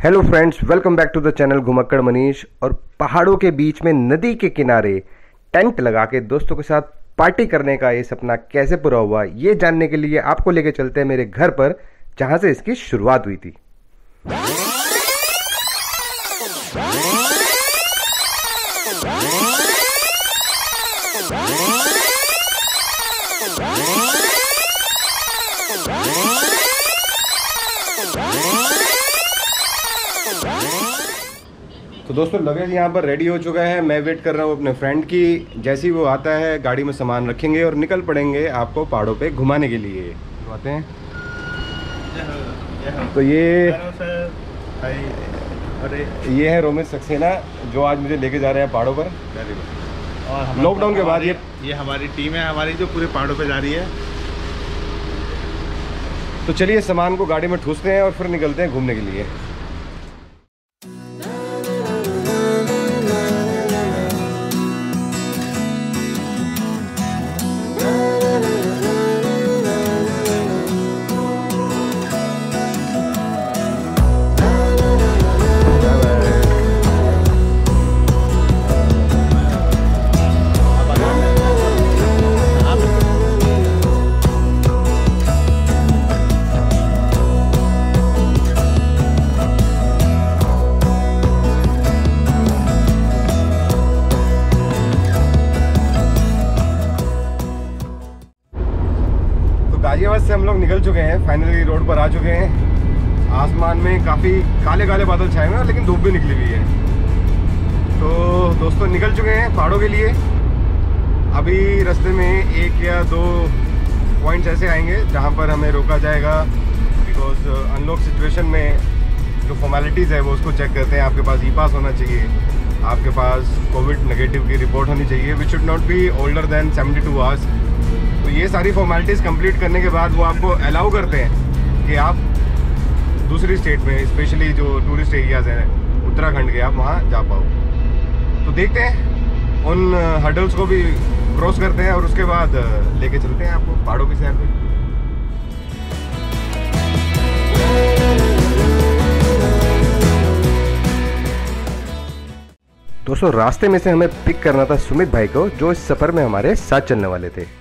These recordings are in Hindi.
Hello friends, welcome back to the channel Ghumakkad Manish. और पहाड़ों के बीच में नदी के किनारे टेंट लगा के दोस्तों के साथ पार्टी करने का ये सपना कैसे पूरा हुआ, ये जानने के लिए आपको लेके चलते हैं मेरे घर पर, जहां से इसकी शुरुआत हुई थी। तो दोस्तों लगेज यहाँ पर रेडी हो चुका है। मैं वेट कर रहा हूँ अपने फ्रेंड की। जैसे ही वो आता है गाड़ी में सामान रखेंगे और निकल पड़ेंगे आपको पहाड़ों पे घुमाने के लिए। आते हैं तो ये है रोमित सक्सेना जो आज मुझे लेके जा रहे हैं पहाड़ों पर। और लॉकडाउन के बाद ये हमारी टीम है, हमारी जो पूरे पहाड़ों पे जा रही है। तो चलिए सामान को गाड़ी में ठूसते हैं और फिर निकलते हैं घूमने के लिए। गाजियाबाद से हम लोग निकल चुके हैं, फाइनली रोड पर आ चुके हैं। आसमान में काफ़ी काले काले बादल छाए हुए हैं लेकिन धूप भी निकली हुई है। तो दोस्तों निकल चुके हैं पहाड़ों के लिए। अभी रास्ते में एक या दो पॉइंट्स ऐसे आएंगे जहां पर हमें रोका जाएगा, बिकॉज अनलॉक सिचुएशन में जो फॉर्मेलिटीज़ है वो उसको चेक करते हैं। आपके पास ई पास होना चाहिए, आपके पास कोविड नेगेटिव की रिपोर्ट होनी चाहिए, which should not be older than 72 hours. तो ये सारी फॉर्मेलिटीज़ कंप्लीट करने के बाद वो आपको अलाउ करते हैं कि आप दूसरी स्टेट में, स्पेशली जो टूरिस्ट एरियाज़ हैं उत्तराखंड के, आप वहाँ जा पाओ। तो देखते हैं, उन हर्डल्स को भी क्रॉस करते हैं और उसके बाद लेके चलते हैं आपको पहाड़ों की सैर पे। दोस्तों रास्ते में से हमें पिक करना था सुमित भाई को, जो इस सफ़र में हमारे साथ चलने वाले थे।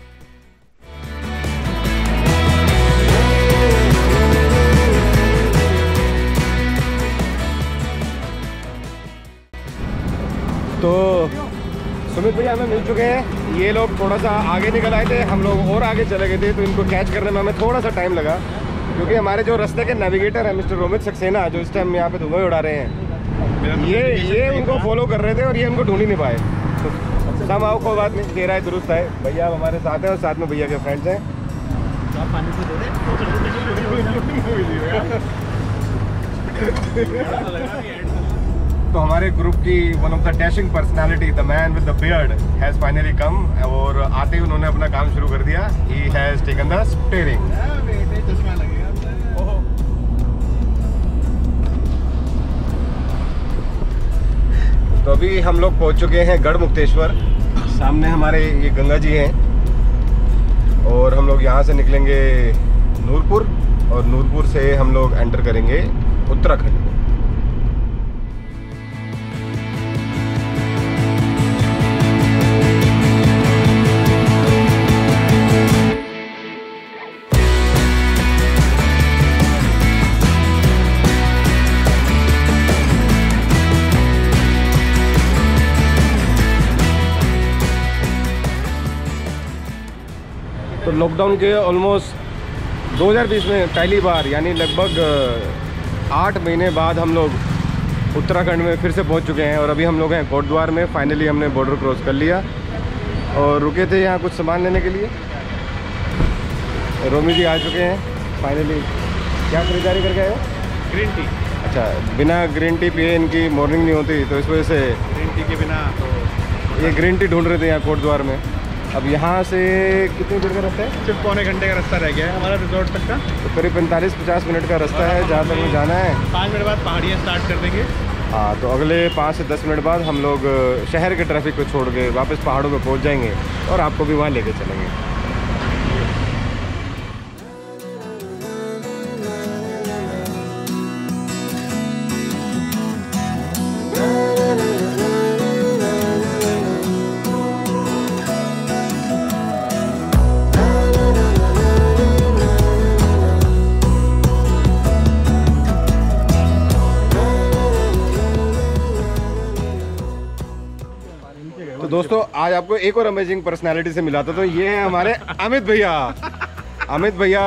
तो सुमित भैया हमें मिल चुके हैं। ये लोग थोड़ा सा आगे निकल आए थे, हम लोग और आगे चले गए थे, तो इनको कैच करने में हमें थोड़ा सा टाइम लगा, क्योंकि हमारे जो रास्ते के नेविगेटर हैं मिस्टर रोमित सक्सेना, जो इस टाइम यहाँ पे धुआं उड़ा रहे हैं, ये उनको फॉलो कर रहे थे और ये उनको ढूंढ ही नहीं पाए। तो सब आओ, कोई बात नहीं, तेरा है दुरुस्त है। भैया हमारे साथ हैं और साथ में भैया के फ्रेंड्स हैं। तो हमारे ग्रुप की one of the dashing personality, the man with the beard, has finally कम, और आते ही उन्होंने अपना काम शुरू कर दिया। He has taken the steering. तो अभी हम लोग पहुंच चुके हैं गढ़मुक्तेश्वर। सामने हमारे ये गंगा जी हैं और हम लोग यहाँ से निकलेंगे नूरपुर, और नूरपुर से हम लोग एंटर करेंगे उत्तराखंड में। तो लॉकडाउन के ऑलमोस्ट 2020 में पहली बार, यानी लगभग 8 महीने बाद हम लोग उत्तराखंड में फिर से पहुंच चुके हैं। और अभी हम लोग हैं कोटद्वार में। फाइनली हमने बॉर्डर क्रॉस कर लिया और रुके थे यहाँ कुछ सामान लेने के लिए। रोमी जी आ चुके हैं फाइनली। क्या खरीदारी करके आए हो? Green tea. अच्छा, बिना ग्रीन टी पिए इनकी मॉर्निंग नहीं होती, तो इस वजह से ग्रीन टी के बिना तो ये ग्रीन टी ढूंढ रहे थे यहाँ कोटद्वार में। अब यहाँ से कितनी देर का रास्ता है? सिर्फ पौने घंटे का रास्ता रह गया है हमारा रिजॉर्ट तक का। तो करीब 45-50 मिनट का रास्ता है जहाँ तक हमें जाना है। 5 मिनट बाद पहाड़ियाँ स्टार्ट कर देंगे। हाँ, तो अगले 5 से 10 मिनट बाद हम लोग शहर के ट्रैफिक को छोड़ के वापस पहाड़ों पे पहुँच जाएंगे और आपको भी वहाँ लेके चलेंगे। दोस्तों आज आपको एक और अमेजिंग पर्सनालिटी से मिला था, तो ये है हमारे अमित भैया। अमित भैया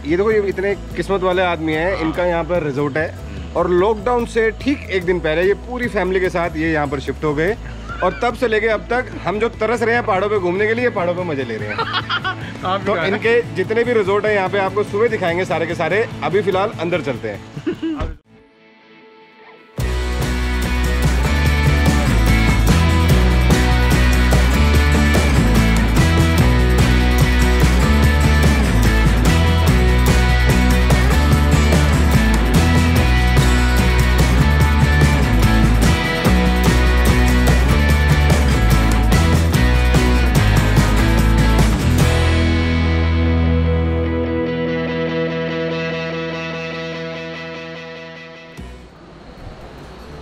ये देखो, ये इतने किस्मत वाले आदमी हैं, इनका यहाँ पर रिजॉर्ट है और लॉकडाउन से ठीक एक दिन पहले ये पूरी फैमिली के साथ ये यहाँ पर शिफ्ट हो गए और तब से लेके अब तक हम जो तरस रहे हैं पहाड़ों पे घूमने के लिए, पहाड़ों पे मजे ले रहे हैं। तो इनके जितने भी रिजॉर्ट है यहाँ पे आपको सुबह दिखाएंगे सारे के सारे। अभी फिलहाल अंदर चलते हैं।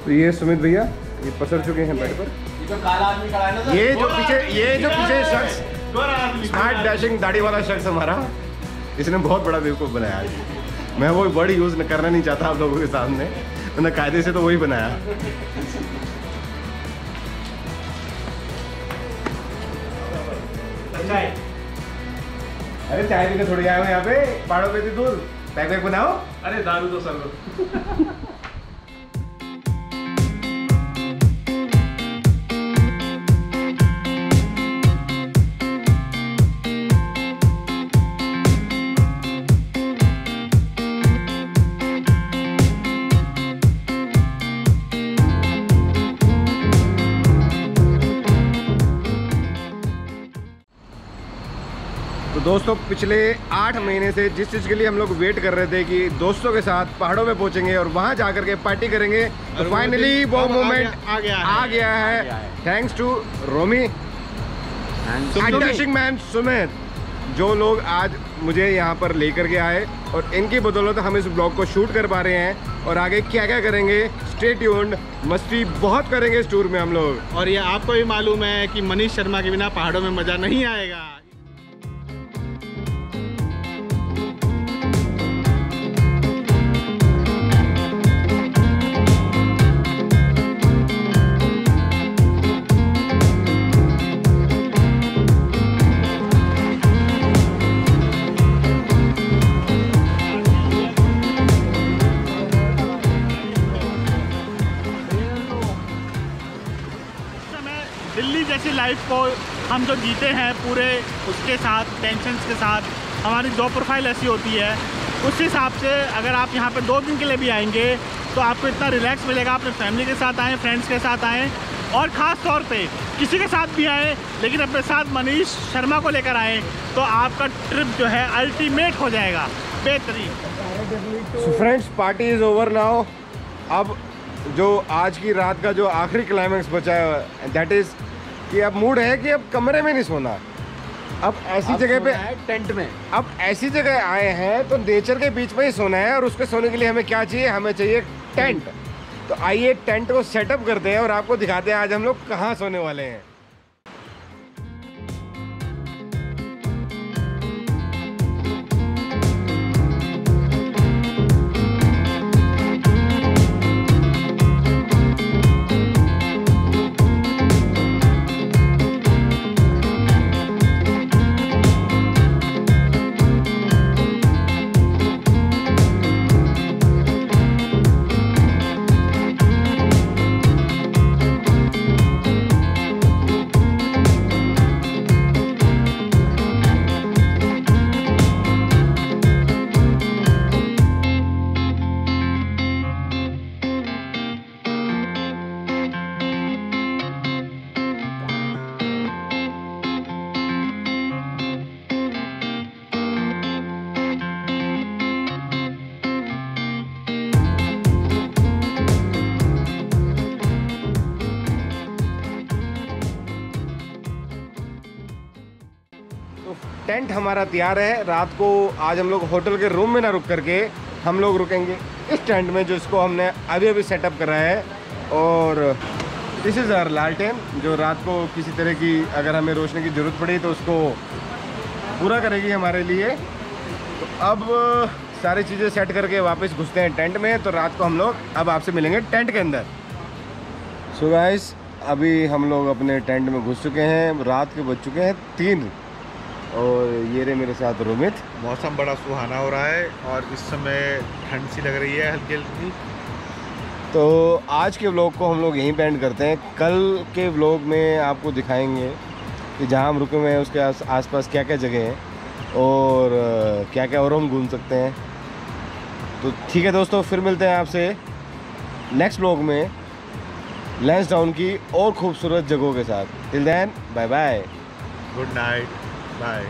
तो ये सुमित भैया ये पसर चुके हैं बेड पर। ये जो पीछे शख्स स्मार्ट डैशिंग दाढ़ी वाला शख्स हमारा, इसने बहुत बड़ा बेवकूफ़ बनाया है। मैं वो वर्ड यूज़ करना नहीं चाहता आप लोगों के सामने, मैंने कायदे से तो वही बनाया। अरे चाय पीने थोड़ी आए हो यहाँ पे, पहाड़ों पे थी दूर, पैक बनाओ। अरे दारू तो सर। तो दोस्तों पिछले 8 महीने से जिस चीज़ के लिए हम लोग वेट कर रहे थे कि दोस्तों के साथ पहाड़ों पे पहुंचेंगे और वहां जाकर के पार्टी करेंगे, तो फाइनली वो मोमेंट आ गया है। Thanks to Romi and dashing man Sumit, जो लोग आज मुझे यहाँ पर लेकर के आए और इनकी बदौलत हम इस ब्लॉग को शूट कर पा रहे हैं। और आगे क्या क्या करेंगे, स्टे ट्यून्ड, मस्ती बहुत करेंगे इस टूर में हम लोग। और ये आपको भी मालूम है कि मनीष शर्मा के बिना पहाड़ों में मजा नहीं आएगा। दिल्ली जैसी लाइफ को हम जो जीते हैं पूरे उसके साथ टेंशन्स के साथ, हमारी जॉब प्रोफाइल ऐसी होती है, उस हिसाब से अगर आप यहाँ पे 2 दिन के लिए भी आएंगे तो आपको इतना रिलैक्स मिलेगा। अपने फैमिली के साथ आएँ, फ्रेंड्स के साथ आएँ और ख़ास तौर पे किसी के साथ भी आएँ, लेकिन अपने साथ मनीष शर्मा को लेकर आएँ तो आपका ट्रिप जो है अल्टीमेट हो जाएगा, बेहतरीन। So friends, party is over now. अब जो आज की रात का जो आखिरी क्लाइमैक्स बचा है, दैट इज़ कि अब मूड है कि अब कमरे में नहीं सोना, अब ऐसी जगह पे, टेंट में, अब ऐसी जगह आए हैं तो नेचर के बीच में ही सोना है। और उसके सोने के लिए हमें क्या चाहिए, हमें चाहिए टेंट। तो आइए टेंट को सेटअप करते हैं और आपको दिखाते हैं आज हम लोग कहाँ सोने वाले हैं। टेंट हमारा तैयार है। रात को आज हम लोग होटल के रूम में ना रुक करके हम लोग रुकेंगे इस टेंट में, जो इसको हमने अभी अभी सेटअप करा है। और दिस इज़ आवर लालटेन, जो रात को किसी तरह की अगर हमें रोशनी की ज़रूरत पड़ी तो उसको पूरा करेगी हमारे लिए। तो अब सारी चीज़ें सेट करके वापस घुसते हैं टेंट में। तो रात को हम लोग अब आपसे मिलेंगे टेंट के अंदर। सो गाइस, अभी हम लोग अपने टेंट में घुस चुके हैं। रात के बज चुके हैं 3 और ये रहे मेरे साथ रोमित। मौसम बड़ा सुहाना हो रहा है और इस समय ठंड सी लग रही है हल्की हल्की। तो आज के व्लॉग को हम लोग यहीं पे एंड करते हैं। कल के व्लॉग में आपको दिखाएंगे कि जहाँ हम रुके हुए हैं उसके आसपास क्या क्या जगह हैं और क्या क्या और हम घूम सकते हैं। तो ठीक है दोस्तों, फिर मिलते हैं आपसे नेक्स्ट व्लॉग में लैंसडाउन की और खूबसूरत जगहों के साथ। Till then bye bye, good night, bye.